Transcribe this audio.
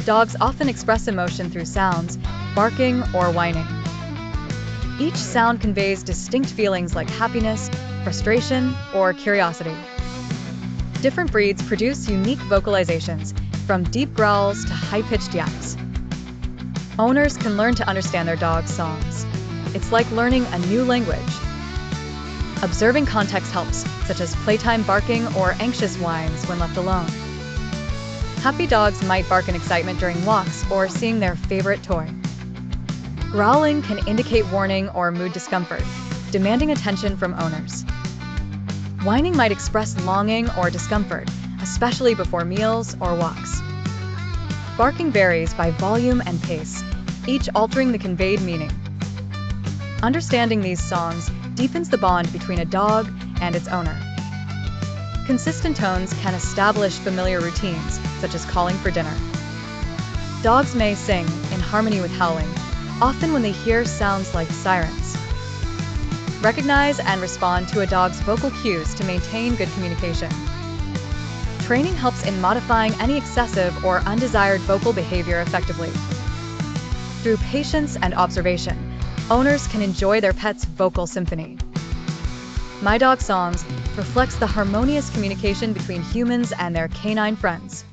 Dogs often express emotion through sounds, barking, or whining. Each sound conveys distinct feelings like happiness, frustration, or curiosity. Different breeds produce unique vocalizations, from deep growls to high-pitched yaps. Owners can learn to understand their dog's songs. It's like learning a new language. Observing context helps, such as playtime barking or anxious whines when left alone. Happy dogs might bark in excitement during walks or seeing their favorite toy. Growling can indicate warning or mood discomfort, demanding attention from owners. Whining might express longing or discomfort, especially before meals or walks. Barking varies by volume and pace, each altering the conveyed meaning. Understanding these songs deepens the bond between a dog and its owner. Consistent tones can establish familiar routines, such as calling for dinner. Dogs may sing in harmony with howling, often when they hear sounds like sirens. Recognize and respond to a dog's vocal cues to maintain good communication. Training helps in modifying any excessive or undesired vocal behavior effectively. Through patience and observation, owners can enjoy their pet's vocal symphony. My Dog Songs reflects the harmonious communication between humans and their canine friends.